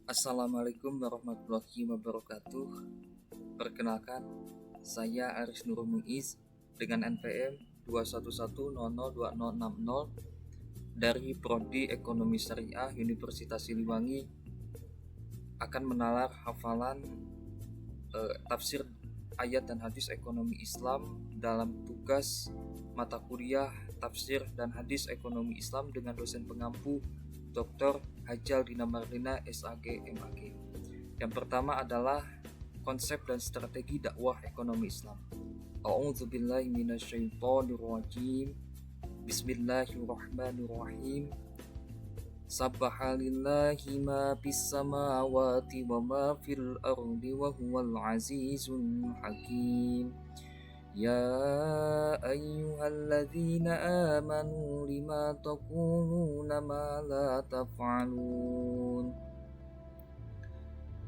Assalamualaikum warahmatullahi wabarakatuh. Perkenalkan, saya Aris Nurul Muiz dengan NPM 211002060 dari Prodi Ekonomi Syariah Universitas Siliwangi akan menalar hafalan tafsir ayat dan hadis ekonomi Islam dalam tugas mata kuliah tafsir dan hadis ekonomi Islam dengan dosen pengampu Dr. Hajal Dina Marlina SAG MAG. Yang pertama adalah konsep dan strategi dakwah ekonomi Islam. A'udzubillahi minasyaitonirrajim. Bismillahirrahmanirrahim. Sabbahalillahi ma fis samawati wa ma fil ardi wa huwal azizul hakim. Ya ayyuhalladzina amanu lima taquluna ma la taf'alun.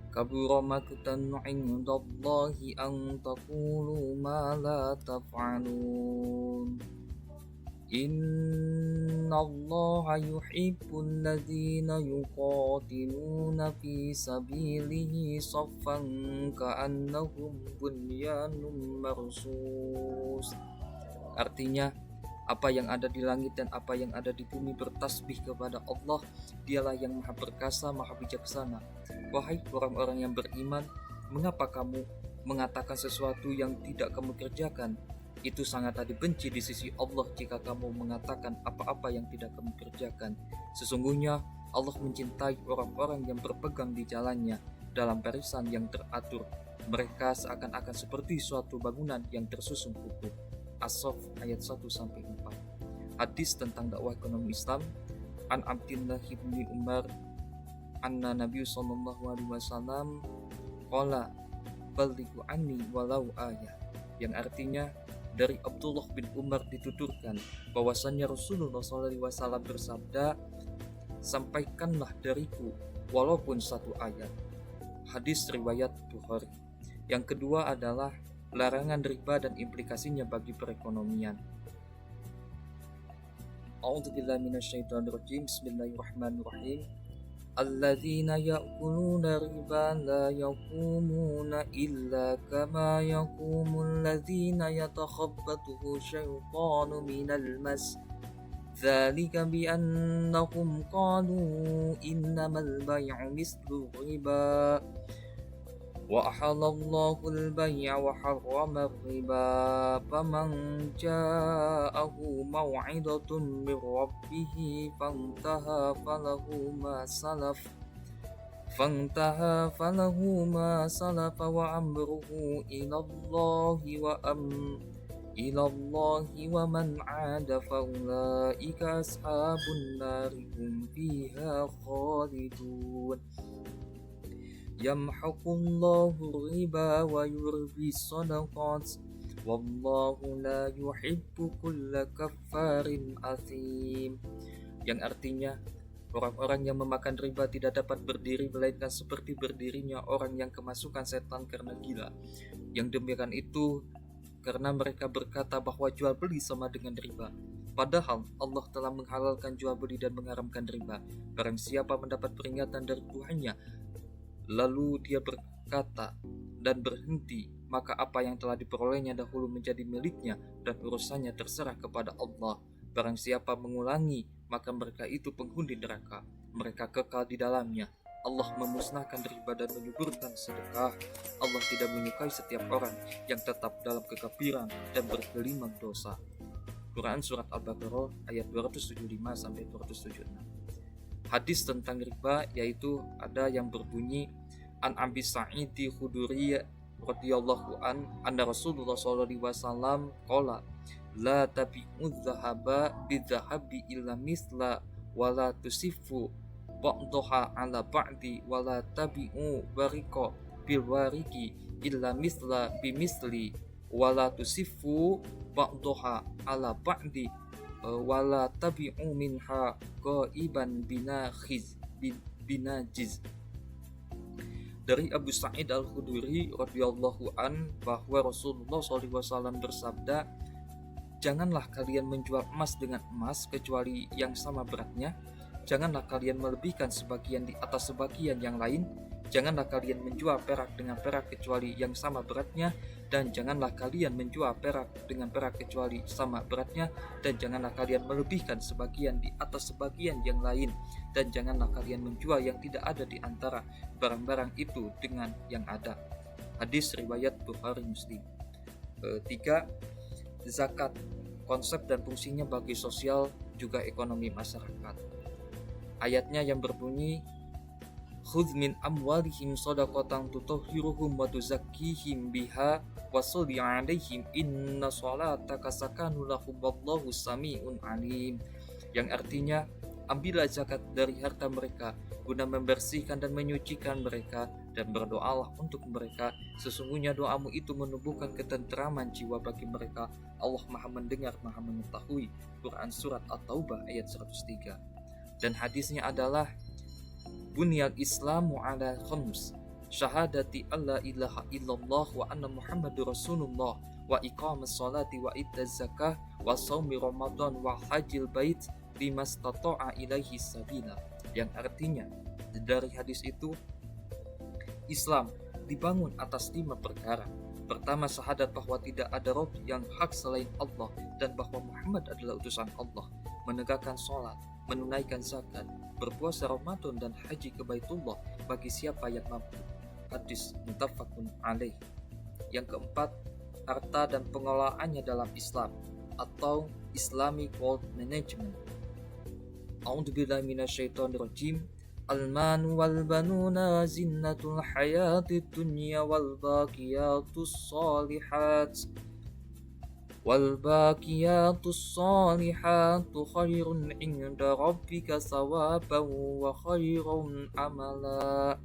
Kabura maqtan 'indallahi an taqulu ma la taf'alun. Innallaha yuhibbul ladzina yuqatiluna fi sabilihi saffan ka'annahum bunyanun marsus. Artinya, apa yang ada di langit dan apa yang ada di bumi bertasbih kepada Allah. Dialah yang maha perkasa, maha bijaksana. Wahai orang-orang yang beriman, mengapa kamu mengatakan sesuatu yang tidak kamu kerjakan? Itu sangatlah dibenci di sisi Allah jika kamu mengatakan apa-apa yang tidak kamu kerjakan. Sesungguhnya Allah mencintai orang-orang yang berpegang di jalannya dalam barisan yang teratur. Mereka seakan-akan seperti suatu bangunan yang tersusun utuh. As-Saff ayat 1-4. Hadis tentang dakwah ekonomi Islam. An Abdillah bin Umar anna Nabi sallallahu alaihi wasallam qala balighu anni walau ayah, yang artinya dari Abdullah bin Umar dituturkan bahwasannya Rasulullah SAW bersabda, sampaikanlah dariku walaupun satu ayat. Hadis riwayat Bukhari. Yang kedua adalah larangan riba dan implikasinya bagi perekonomian. A'udzubillahi minasyaitonirrajim. Bismillahirrahmanirrahim. Alladzina ya'kuluna riba la yaqumuna illa kama yaqumul ladzina yatakhabbathu syaitanu minal mas. Dzalika bi annahum qalu innamal bay'u mislu riba wa ahallallahu al-bay'a wa harrama riba faman ja'ahu maw'idatun min rabbih fantaha falahu ma salafa wa amruhu ilallahi wa man 'ada faulaika ashabun nari hum fiha khalidun. Yamhaqullahu riba wa yurbis sadaqat wallahu la yuhibbu kulla kaffarin athim. Yang artinya, orang-orang yang memakan riba tidak dapat berdiri melainkan seperti berdirinya orang yang kemasukan setan karena gila. Yang demikian itu karena mereka berkata bahwa jual beli sama dengan riba. Padahal Allah telah menghalalkan jual beli dan mengharamkan riba. Barang siapa mendapat peringatan dari Tuhannya lalu dia berkata dan berhenti, maka apa yang telah diperolehnya dahulu menjadi miliknya dan urusannya terserah kepada Allah. Barang siapa mengulangi, maka mereka itu penghuni neraka, mereka kekal di dalamnya. Allah memusnahkan riba dan menyuburkan sedekah. Allah tidak menyukai setiap orang yang tetap dalam kekafiran dan bergelimang dosa. Quran Surat Al-Baqarah ayat 275-276. Hadis tentang riba yaitu ada yang berbunyi An Abi Sa'id Khudri radhiyallahu an anna Rasulullah sallallahu alaihi wasallam qala la tabi'u dzahaba bidzahabi illa misla wala tusifu ba'daha ala ba'di wala tabi'u wariqa bil wariki illa misla bimisli wala tusifu ba'daha ala ba'di wala tabi'u minha qaiban binajiz. Dari Abu Sa'id Al-Khudri radhiyallahu an bahwa Rasulullah SAW bersabda, janganlah kalian menjual emas dengan emas kecuali yang sama beratnya, janganlah kalian melebihkan sebagian di atas sebagian yang lain, janganlah kalian menjual perak dengan perak kecuali yang sama beratnya, dan janganlah kalian menjual perak dengan perak kecuali sama beratnya, dan janganlah kalian melebihkan sebagian di atas sebagian yang lain, dan janganlah kalian menjual yang tidak ada di antara barang-barang itu dengan yang ada. Hadis riwayat Bukhari Muslim. 3. Zakat, konsep dan fungsinya bagi sosial juga ekonomi masyarakat. Ayatnya yang berbunyi, khudz min amwalihim shadaqatan tutahhiruhum wa tuzakkihim biha wa sholli 'alaihim inna sholataka sakanun lahum wallahu sami'un 'alim. Yang artinya, ambillah zakat dari harta mereka guna membersihkan dan menyucikan mereka, dan berdoalah untuk mereka, sesungguhnya doamu itu menumbuhkan ketenteraman jiwa bagi mereka. Allah Maha mendengar, Maha mengetahui. Quran Surat At-Taubah ayat 103. Dan hadisnya adalah, Bunyal Islamu ala khams, syahadati alla ilaha illallah wa anna Muhammadur Rasulullah, wa iqamas salati wa itaz zakah wa shaumi ramadan wa hajjil bait limastata'a ilaihi sabila. Yang artinya, dari hadis itu, Islam dibangun atas 5 perkara. Pertama, syahadat bahwa tidak ada Rabb yang hak selain Allah dan bahwa Muhammad adalah utusan Allah, menegakkan sholat, menunaikan zakat, berpuasa Ramadan, dan haji ke Baitullah bagi siapa yang mampu. Hadis muttafaqun alaih. Yang keempat, harta dan pengelolaannya dalam Islam atau Islamic Wealth Management. A'udzubillahi minasyaitonirrajim. Al-malu wal banuna zinnatul hayatid dunya wal baqiyatus salihatu khairun 'inda rabbika thawaban wa khairun amala.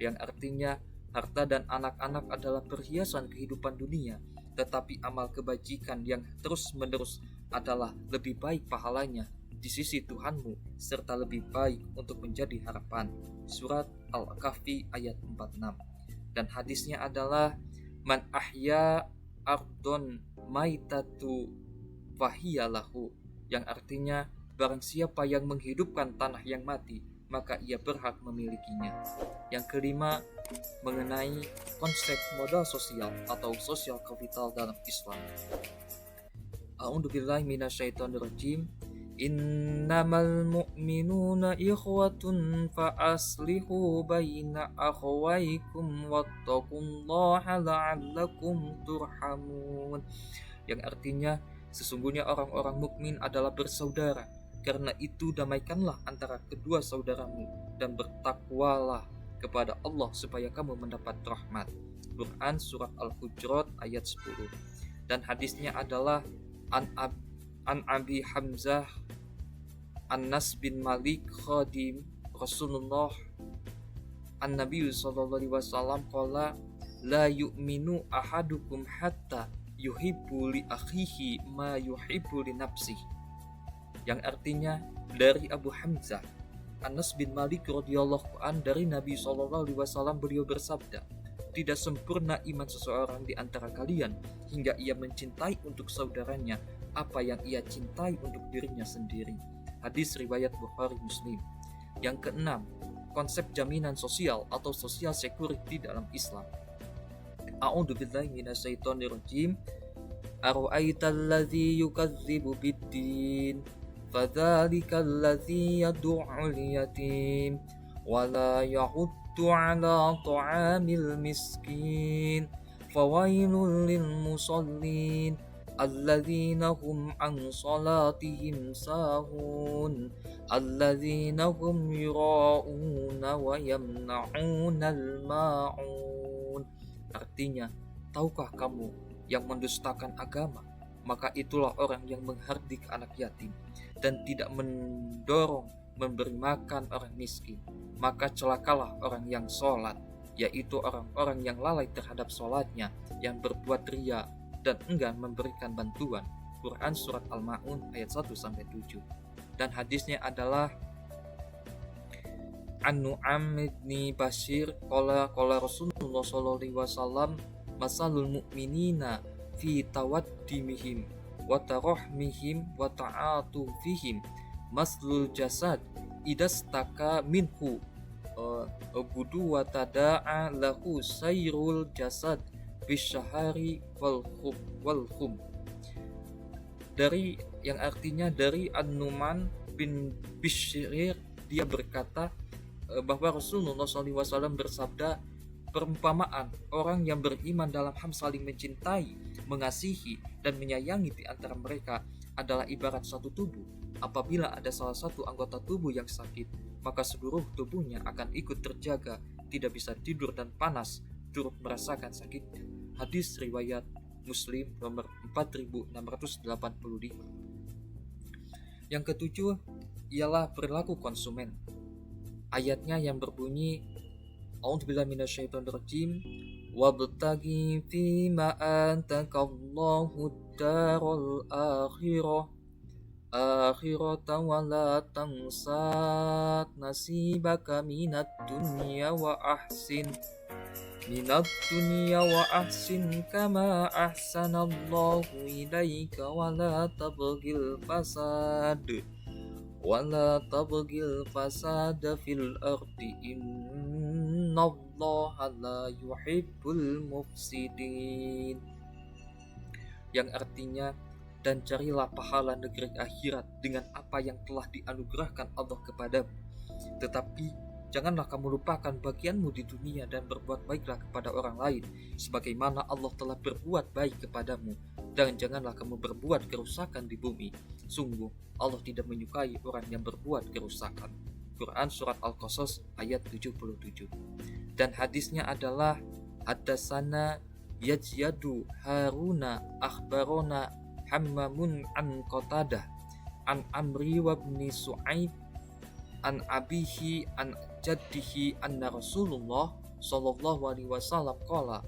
Yang artinya, harta dan anak-anak adalah perhiasan kehidupan dunia, tetapi amal kebajikan yang terus-menerus adalah lebih baik pahalanya di sisi Tuhanmu, serta lebih baik untuk menjadi harapan. Surat Al-Kahfi ayat 46. Dan hadisnya adalah, man ahya ardon maitatu fahiyalahu. Yang artinya, barang siapa yang menghidupkan tanah yang mati, maka ia berhak memilikinya. Yang kelima, mengenai konsep modal sosial atau social capital dalam Islam. A'udzubillahi minasyaitonirrajim. Innamal mu'minuna ikhwatun fa aslihu baina akhawaykum wattaqullaha la'allakum turhamun. Yang artinya, sesungguhnya orang-orang mukmin adalah bersaudara, karena itu damaikanlah antara kedua saudaramu dan bertakwalah kepada Allah supaya kamu mendapat rahmat. Quran Surat Al-Hujurat ayat 10. Dan hadisnya adalah An Abi Hamzah Anas bin Malik khadim Rasulullah An-Nabi sallallahu alaihi wasallam qala la yu'minu ahadukum hatta yuhibbu li akhihi ma yuhibbu li nafsihi. Yang artinya, dari Abu Hamzah Anas bin Malik radhiyallahu an dari Nabi sallallahu alaihi wasallam, beliau bersabda, tidak sempurna iman seseorang di antara kalian hingga ia mencintai untuk saudaranya apa yang ia cintai untuk dirinya sendiri. Hadis riwayat Bukhari Muslim. Yang keenam, konsep jaminan sosial atau social security dalam Islam. A'udzubillahi minasyaitonirrajim. Ara'aital ladzi yukadzibu biddin fadzalikal ladzi yad'ul yatim wa la yahuddu 'ala ta'amil miskin fawailul lil musallin alladzina hum an salatihim sahun alladzina hum yura'una wa yamna'unal ma'un. Artinya, tahukah kamu yang mendustakan agama? Maka itulah orang yang menghardik anak yatim dan tidak mendorong memberi makan orang miskin. Maka celakalah orang yang sholat, yaitu orang-orang yang lalai terhadap sholatnya, yang berbuat riya dan enggan memberikan bantuan. Quran Surat Al-Ma'un ayat 1-7. Dan hadisnya adalah An-Nu'am bin Bashir qala Rasulullah sallallahu alaihi wasallam masalul mu'minina fi tawaddimihim wa tarahmihim wa ta'atufihim maslul jasad idastaka minhu budu wa tada'a lahu sayrul jasad bisyahari wal khum. Dari yang artinya dari An-Numan bin Bishr, dia berkata bahwa Rasulullah SAW bersabda, perumpamaan orang yang beriman dalam hal saling mencintai, mengasihi, dan menyayangi di antara mereka adalah ibarat satu tubuh. Apabila ada salah satu anggota tubuh yang sakit, maka seluruh tubuhnya akan ikut terjaga, tidak bisa tidur dan panas, turut merasakan sakitnya. Hadis riwayat Muslim nomor 4685. Yang ketujuh ialah perilaku konsumen. Ayatnya yang berbunyi, A'udzubillahi minasyaitonirrajim, wabtaghi fima atakallahu darul akhirata wa la tansa nasibaka minad dunya wa ahsin kama ahsanallahu ilaika wa la tabghil fasada fil ardi innallaha la yuhibbul mufsidin. Yang artinya, dan carilah pahala negeri akhirat dengan apa yang telah dianugerahkan Allah kepadamu, tetapi janganlah kamu lupakan bagianmu di dunia dan berbuat baiklah kepada orang lain sebagaimana Allah telah berbuat baik kepadamu, dan janganlah kamu berbuat kerusakan di bumi. Sungguh Allah tidak menyukai orang yang berbuat kerusakan. Quran Surat Al-Qasas ayat 77. Dan hadisnya adalah, Haddatsana Yazyadu Haruna akhbarona Hammamun an Qatadah an Amri wa ibni Su'aib an abihi an jaddihi anna Rasulullah sallallahu alaihi wasallam qala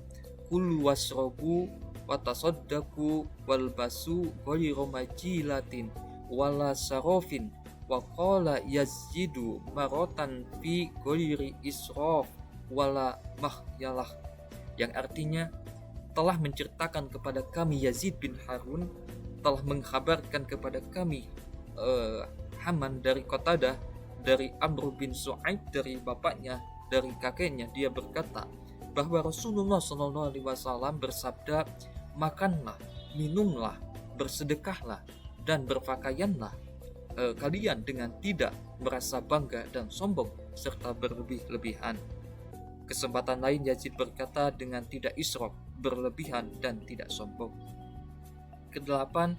kulu wasrobu watasaddaqu walbasu ghayra majilatin wala sarofin wa qala yazidu marotan fi ghayri israf wala mahyalah. Yang artinya, telah menceritakan kepada kami Yazid bin Harun, telah mengkhabarkan kepada kami Haman dari Qatadah, dari Amr bin Su'aib, dari bapaknya, dari kakeknya, dia berkata bahwa Rasulullah SAW bersabda, makanlah, minumlah, bersedekahlah, dan berpakaianlah kalian dengan tidak merasa bangga dan sombong serta berlebih-lebihan. Kesempatan lain Yazid berkata dengan tidak israf, berlebihan, dan tidak sombong. Kedelapan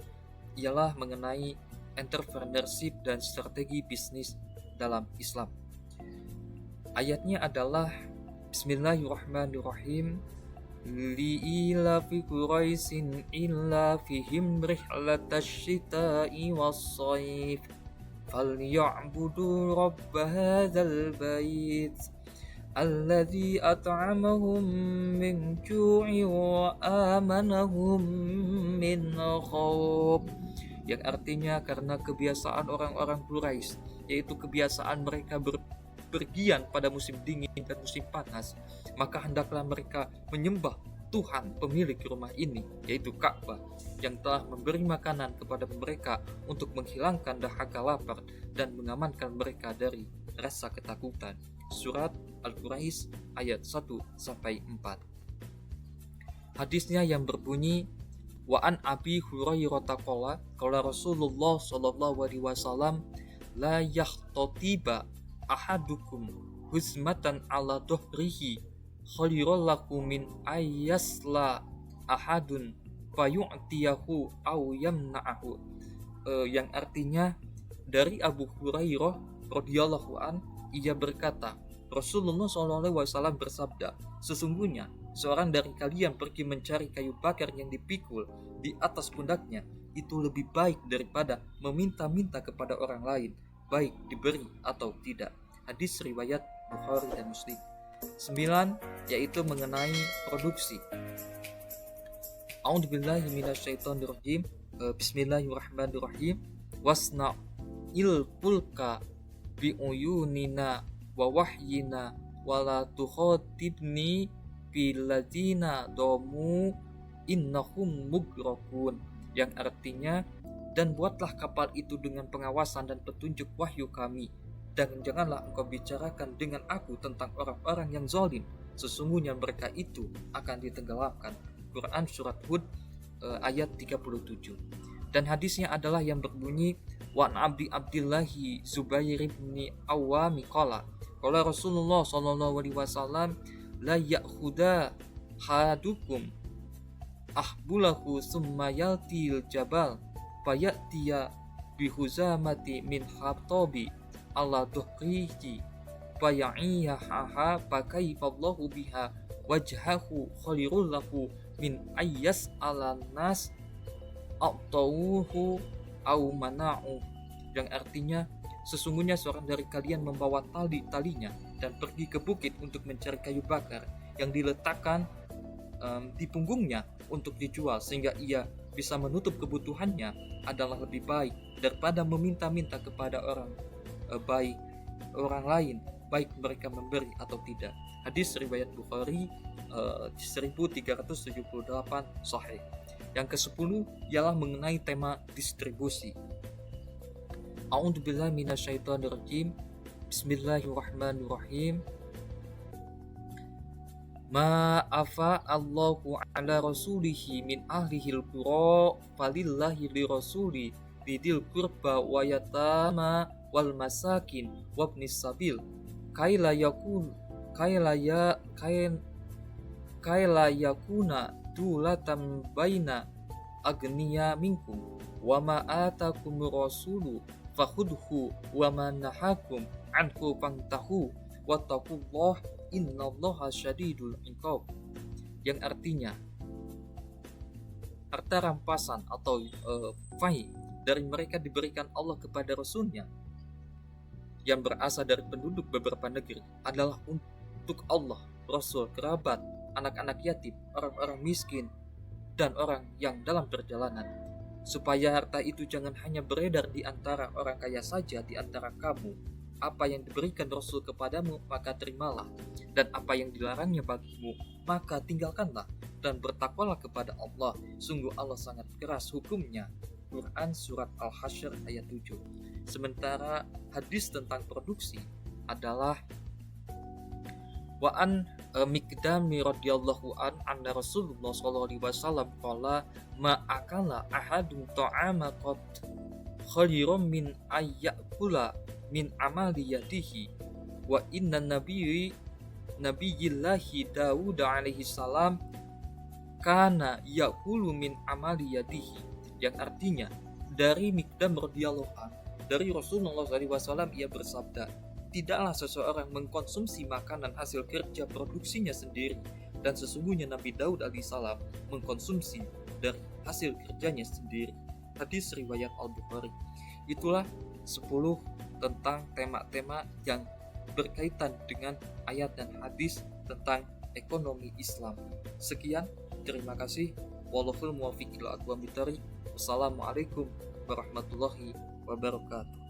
ialah mengenai entrepreneurship dan strategi bisnis dalam Islam. Ayatnya adalah Bismillahirrahmanirrahim, li'ila fi Quraisin illa fihim rihlatash shita'i was-sayf falya'budu rabb hadzal bait alladzi at'amahum min ju'i wa amanahum min khauf. Yang artinya, karena kebiasaan orang-orang Quraisy, yaitu kebiasaan mereka berpergian pada musim dingin dan musim panas, maka hendaklah mereka menyembah Tuhan pemilik rumah ini, yaitu Ka'bah, yang telah memberi makanan kepada mereka untuk menghilangkan dahaga lapar dan mengamankan mereka dari rasa ketakutan. Surat Al-Quraisy ayat 1-4. Hadisnya yang berbunyi, wa an Abi Hurairah qala qala Rasulullah sallallahu alaihi wasallam, la yahtatiba ahadukum huzmatan ala dhuhrihi khairul lakum min ayyasla ahadun fayu'tiyahu aw yamna'ahu. Yang artinya, dari Abu Hurairah radhiyallahu an, ia berkata, Rasulullah SAW bersabda, sesungguhnya seorang dari kalian pergi mencari kayu bakar yang dipikul di atas pundaknya, itu lebih baik daripada meminta-minta kepada orang lain, baik diberi atau tidak. Hadis riwayat Bukhari dan Muslim. 9, yaitu mengenai produksi. A'udzubillahi minasyaitonirrajim. Bismillahirrahmanirrahim. Wasna'il fulka bi'uyunina wa wahyina wala tukhatibni biladzina domu innahum mugrakun. Yang artinya, dan buatlah kapal itu dengan pengawasan dan petunjuk wahyu kami, Dan janganlah engkau bicarakan dengan aku tentang orang-orang yang zalim, sesungguhnya mereka itu akan ditenggelamkan. Quran Surat Hud ayat 37. Dan hadisnya adalah yang berbunyi, wa abdi abdillahi Zubair bin Awwami qala Rasulullah sallallahu alaihi wasallam, la ya'khuda hadukum ahbulahu summa yaltil jabal fayatiya bihuzamati min hatobi ala tuhrihi faya'iyaha fakayfallahu biha wajhahu khairul lahu min ayyas ala nas a'tawuhu au mana'u, yang artinya sesungguhnya seorang dari kalian membawa talinya dan pergi ke bukit untuk mencari kayu bakar yang diletakkan di punggungnya untuk dijual sehingga ia bisa menutup kebutuhannya adalah lebih baik daripada meminta-minta kepada orang lain, baik mereka memberi atau tidak. Hadis riwayat Bukhari 1378 sahih. Yang ke-10 ialah mengenai tema distribusi. A'udzubillahi minasyaitonirrajim. Bismillahirrahmanirrahim. Ma afa Allahu ala rasulihi min ahlihil qura falillahi li rasuli bidil qurba wa yatama wal masakin wabnis sabil kaila yakuna dulatan baina agniya minkum wa ma atakum rasulu fakhudhu wa ma nahakum anhu fantahu wattaqullah innallaha syadidul iqab, yang artinya harta rampasan atau fai dari mereka diberikan Allah kepada Rasulnya yang berasal dari penduduk beberapa negeri adalah untuk Allah, Rasul, kerabat, anak-anak yatim, orang-orang miskin, dan orang yang dalam perjalanan, supaya harta itu jangan hanya beredar di antara orang kaya saja di antara kamu. Apa yang diberikan Rasul kepadamu maka terimalah, dan apa yang dilarangnya bagimu maka tinggalkanlah, dan bertakwalah kepada Allah, sungguh Allah sangat keras hukumnya. Quran Surat Al-Hasyr ayat 7. Sementara hadis tentang produksi adalah Wa'an Miqdami radhiyallahu anna Rasulullah sallallahu alaihi wasallam qala ma akala ahadun ta'ama qad khairum min ayyakula min amali yadihi wa inna nabiyillahi Dawud alaihi salam kana yakulu min amali yadihi, yang artinya dari Miqdam radhiyallahu an dari Rasulullah SAW ia bersabda, tidaklah seseorang mengkonsumsi makanan hasil kerja produksinya sendiri, dan sesungguhnya Nabi Daud alaihissalam mengkonsumsi dari hasil kerjanya sendiri. Hadis riwayat Al-Bukhari. Itulah 10 tentang tema-tema yang berkaitan dengan ayat dan hadis tentang ekonomi Islam. Sekian, terima kasih. Wallahul muwaffiq ila aqwamit thoriq. Wassalamualaikum warahmatullahi wabarakatuh.